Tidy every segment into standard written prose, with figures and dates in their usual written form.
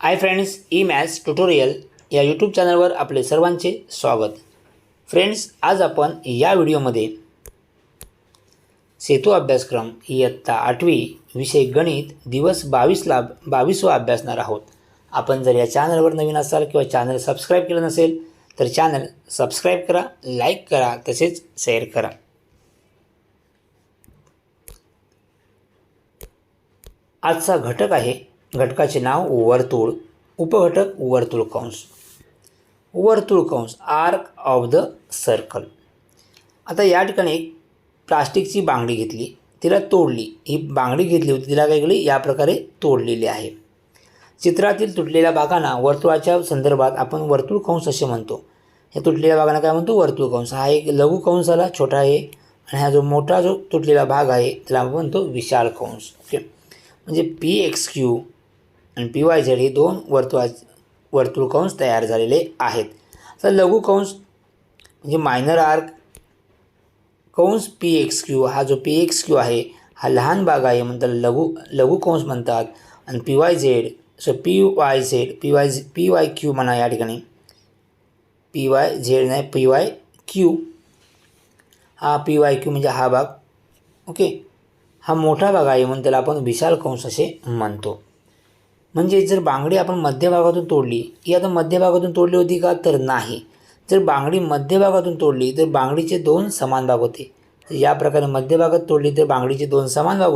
Hi friends, E maths tutorial या YouTube चॅनलवर आपले सर्वांचे स्वागत. फ्रेंड्स, आज आपण या व्हिडिओमध्ये सेतू अभ्यासक्रम इयत्ता 8वी विषय गणित दिवस 22वा अभ्यासणार आहोत. आपण जर या चॅनलवर नवीन असाल किंवा चॅनल सबस्क्राईब केलं नसेल तर चॅनल सबस्क्राईब करा, लाईक करा, तसेच शेअर करा. आजचा घटक आहे, घटकाचे नाव वर्तुळ, उपघटक वर्तुळ कंस. वर्तुळ कंस, आर्क ऑफ द सर्कल. आता या ठिकाणी एक प्लास्टिकची बांगडी घेतली, तिला तोडली. ही बांगडी घेतली होती, तिला काय केली, या प्रकारे तोडलेली आहे. चित्रातील तुटलेल्या भागांना वर्तुळाच्या संदर्भात आपण वर्तुळ कंस असे म्हणतो. या तुटलेल्या भागांना काय म्हणतो, वर्तुळ कंस. हा एक लघु कंस आला, छोटा आहे, आणि हा जो मोठा जो तुटलेला भाग आहे त्याला आपण म्हणतो विशाल कंस. ओके, म्हणजे PXQ आणि PYZ हे दोन वर्तुळ कंस तयार झालेले आहेत. तर लघु कंस म्हणजे मायनर आर्क कंस PXQ, हा जो PXQ आहे हा लहान भाग आहे म्हणतात लघु कंस म्हणतात. आणि PYQ म्हणा, या ठिकाणी PYZ नाही, PYQ, हा PYQ म्हणजे हा भाग. ओके, हा मोठा भाग आहे म्हणून त्याला आपण विशाल कंस असे म्हणतो. म्हणजे जर बांगडी आपण मध्यभागातून तोडली, ही आता मध्यभागातून तोडली होती का, तर नाही. जर बांगडी मध्यभागातून तोडली तर बांगडीचे दोन समान भाग होते. तर या प्रकारे मध्यभागात तोडली तर बांगडीचे दोन समान भाग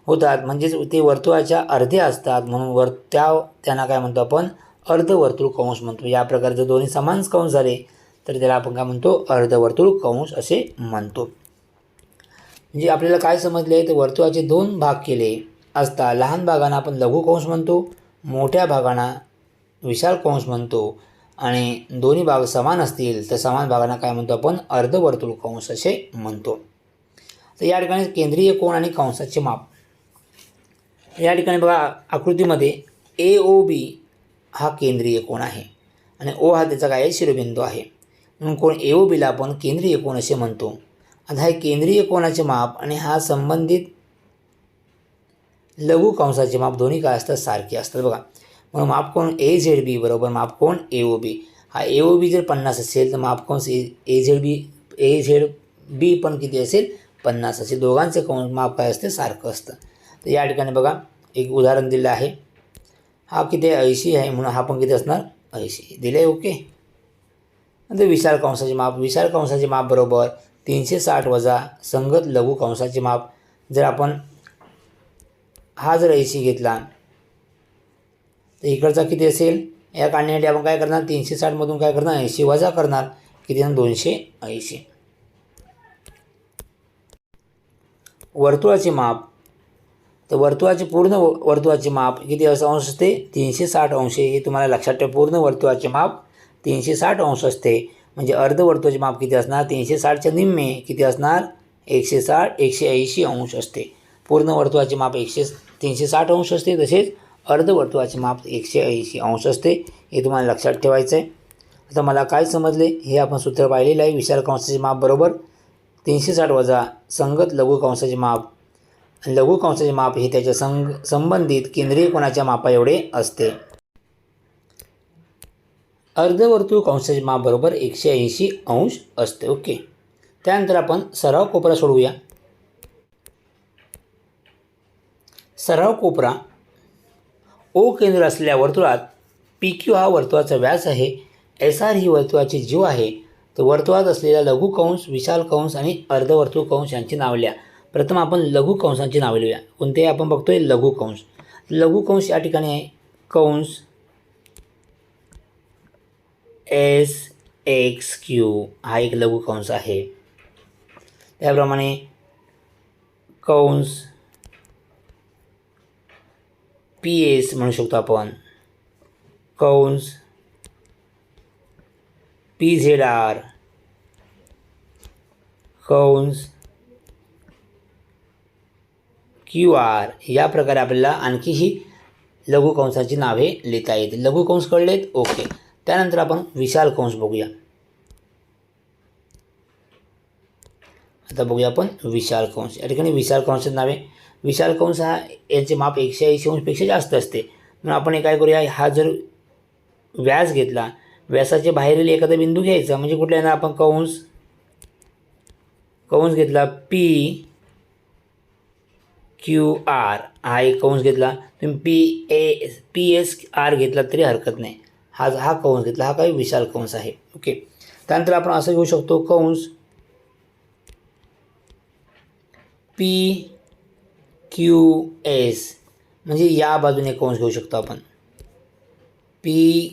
होतात, म्हणजेच ते वर्तुळाच्या अर्धे असतात, म्हणून त्यांना काय म्हणतो आपण, अर्धवर्तुळ कंस म्हणतो. या प्रकारे जर दोन्ही समान कंस झाले तर त्याला आपण काय म्हणतो, अर्धवर्तुळ कंस असे म्हणतो. म्हणजे आपल्याला काय समजले, तर वर्तुळाचे दोन भाग केले असता लहान भागांना आपण लघु कंस म्हणतो, मोठ्या भागांना विशाल कंस म्हणतो, आणि दोन्ही भाग समान असतील तर समान भागांना काय म्हणतो आपण, अर्धवर्तुळ कंस असे म्हणतो. तर या ठिकाणी केंद्रीय कोन आणि कंसाचे माप. या ठिकाणी बघा आकृतीमध्ये AOB हा केंद्रीय कोन आहे आणि O हा त्याचा काय शिरोबिंदू आहे, म्हणून कोण AOBला आपण केंद्रीय कोन असे म्हणतो. आता हे केंद्रीय कोनाचे माप आणि हा संबंधित लघु कंसाचे माप दोन्ही काय असतात, सारखे असतात. बघा, म्हणून मापकोन AZB बरोबर मापकोन AOB. हा AOB जर 50 असेल तर मापकोन AZB पण किती असेल, 50 असेल. दोघांचे माप काय असते, सारखं असतं. तर या ठिकाणी बघा एक उदाहरण दिलं आहे. हा किती 80 आहे, म्हणून हा पण किती असणार, 80 दिले. ओके, नंतर विशाल कंसाचे माप बरोबर 360 वजा संगत लघु कंसाचे माप. जर आपण हा जर 80 घेतला तर इकडचा किती असेल, या काढण्यासाठी आपण काय करणार, 360मधून काय करणार, 80 वजा करणार, किती 280. वर्तुळाचे माप, तर पूर्ण वर्तुळाचे माप किती अंश असते, 360 अंश. हे तुम्हाला लक्षात ठेवा, पूर्ण वर्तुळाचे माप 360 अंश असते. म्हणजे अर्धवर्तुळाचे माप किती असणार, 360च्या निम्मे किती असणार, 180 अंश असते. पूर्ण वर्तुळाचे माप 360 अंश असते, तसेच अर्धवर्तुळाचे माप 180 अंश असते. हे तुम्हाला लक्षात ठेवायचं आहे. आता मला काय समजले, हे आपण सूत्र पाहिलेलं आहे. विशाल कंसाचे माप बरोबर 360 वजा संगत लघु कंसाचे माप. लघु कंसाचे माप हे त्याच्या संबंधित केंद्रीय कोनाच्या मापा एवढे असते. अर्धवर्तुळ कंसाचे माप बरोबर 180 अंश असते. ओके, त्यानंतर आपण सराव कोपरा सोडवूया. सराव कोपरा O केंद्र असलेल्या वर्तुळात PQ हा वर्तुळाचा व्यास आहे, SR ही वर्तुळाची जीव आहे. तर वर्तुळात असलेल्या लघु कंस, विशाल कंस आणि अर्धवर्तुळ कंस यांची नावे लिहा. प्रथम आपण लघु कंसांची नावे लिहूया. कोणते आपण बघतोय, लघु कंस. लघु कंस या ठिकाणी आहे कंस SXQ, हा एक लघु कंस आहे. त्याप्रमाणे कंस PS म्हणू शकतो आपण, कंस PZR, कंस QR. या प्रकारे आपल्याला आणखीही लघु कंसाची नावे लिहिता येतील. लघु कंस कळलेत. ओके, त्यानंतर आपण विशाल कंस बघूया. आता बघूया आपण विशाल कंस. या ठिकाणी विशाल कंसाचं नाव आहे. विशाल कंस हा याचे माप 180 अंशपेक्षा जास्त असते. म्हणून आपण हे काय करूया, हा जर व्यास घेतला, व्यासाच्या बाहेरील एखादा बिंदू घ्यायचा, म्हणजे कुठल्या ना आपण कंस घेतला पी क्यू आर, हा एक कंस घेतला. तुम्ही पी एस आर घेतला तरी हरकत नाही. हा कंस घेतला, हा काही विशाल कंस आहे. ओके. त्यानंतर आपण असं घेऊ शकतो कंस पी क्यू एस, म्हणजे या बाजूने कंस घेऊ शकतो आपण. पी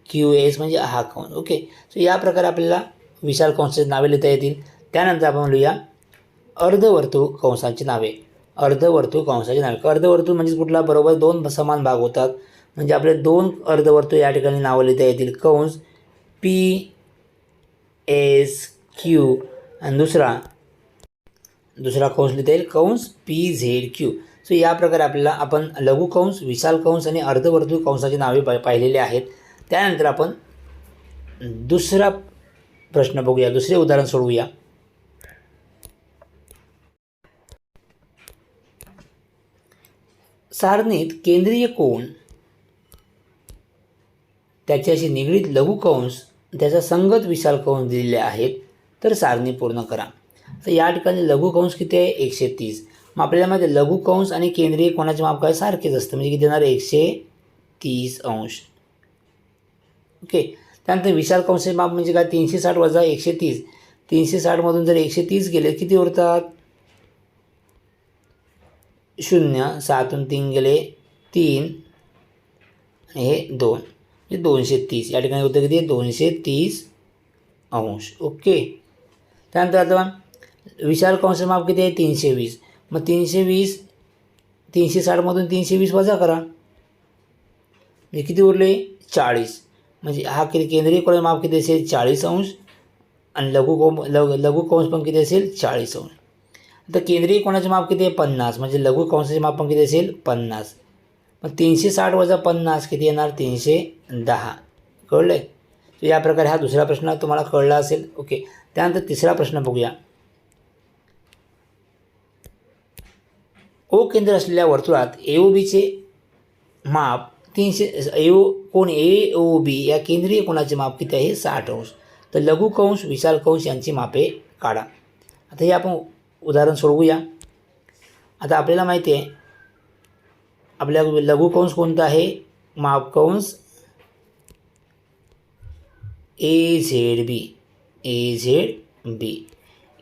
क्यू एस म्हणजे हा कंस. ओके. सो या प्रकारे आपल्याला विशाल कंसाची नावे लिहिता येतील. त्यानंतर आपण लिहूया अर्धवर्तुळ कंसाची नावे. अर्धवर्तुळ कंसाची नावे. अर्धवर्तुळ म्हणजे कुठला, बरोबर 2 समान भाग होतात, म्हणजे आपले 2 अर्धवर्तुळ या ठिकाणी नावं लिहिता येतील. कंस पी एस क्यू आणि दुसरा कंस लिहिता येईल कंस पी झेड क्यू. सो या प्रकारे आपल्याला आपण लघु कंस, विशाल कंस आणि अर्धवर्तुळ कंसाची नावे पाहिलेली आहेत. त्यानंतर आपण दुसरा प्रश्न बघूया, दुसरे उदाहरण सोडवूया. सारणीत केंद्रीय कोन, त्याच्याशी निगडीत लघु कंस, त्याचा संगत विशाल कंस दिलेले आहेत, तर सारणी पूर्ण करा. तर या ठिकाणी लघु कंस किती आहे, 130. मग आपल्याला माहिती आहे लघु कंस आणि केंद्रीय कोनाचे माप काय सारखेच असतं, म्हणजे किती येणार 130 अंश. ओके. त्यानंतर विशाल कंसाचे माप म्हणजे काय, 360 वजा 130. 360 जर 130 गेले किती उरतात, 0. 7 3 गेले 3 आणि हे 2, म्हणजे 230. या ठिकाणी होतं किती 230 अंश. ओके. त्यानंतर आता विशाल कंसाचे माप किती आहे 320. मग 320 320 वजा करा, म्हणजे किती उरले 40. म्हणजे हा केंद्रीय कोनाचे माप किती असेल 40 अंश आणि लघु कंस पण किती असेल 40 अंश. आता केंद्रीय कोनाचे माप किती आहे 50, म्हणजे लघु कंसाचे माप पण किती असेल 50. मग 360 वजा 50 किती येणार 310. कळलं आहे. तर या प्रकारे हा दुसरा प्रश्न तुम्हाला कळला असेल. ओके. त्यानंतर तिसरा प्रश्न बघूया. ओ केंद्र असलेल्या वर्तुळात AOBचे माप 300, कोन AOB या केंद्रीय कोनाचे माप किती आहे 60 अंश. तर लघु कंस, विशाल कंस यांची मापे काढा. आता हे आपण उदाहरण सोडवूया. आता आपल्याला माहिती आहे आपल्या लघु कंस कोणता आहे, माप कंस AZB.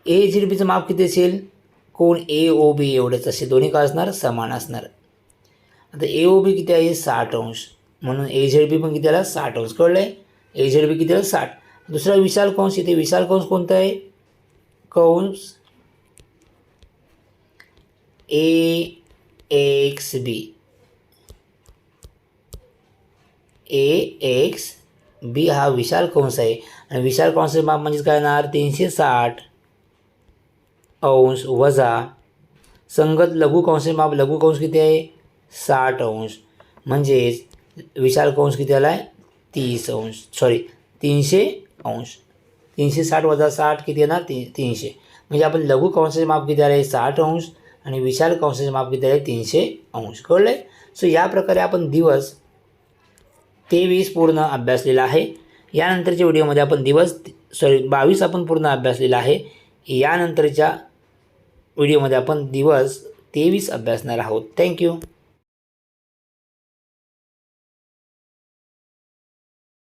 AZBचं माप किती असेल, कोन AOB एवढेच असे, दोन्ही काय असणार समान असणार. आता AOB किती आहे 60 अंश, म्हणून AZB पण किती आला 60 अंश. कळलं आहे. AZB किती आला 60. दुसरा विशाल कंस, इथे विशाल कंस कोणता आहे, कंस AXB हा विशाल कंस आहे. आणि विशाल कंसाचे माप म्हणजे काय येणार 360 अंश वजा संगत लघु कंसाचे माप, लघु कंस किती आहे 60 अंश, म्हणजेच विशाल कंस किती आला आहे 30 अंश, 300 अंश. 360 वजा 60 किती येणार 300. म्हणजे आपण लघु कंसाचे माप किती आले 60 अंश आणि विशाल कंसाचे माप किती आले 300 अंश. कळलं आहे. सो या प्रकारे आपण दिवस 23 पूर्ण अभ्यासलेला आहे. यानंतरच्या व्हिडिओमध्ये आपण 22 आपण पूर्ण अभ्यासलेला आहे. यानंतरच्या व्हिडिओमध्ये आपण दिवस 23 अभ्यासणार आहोत. थँक्यू.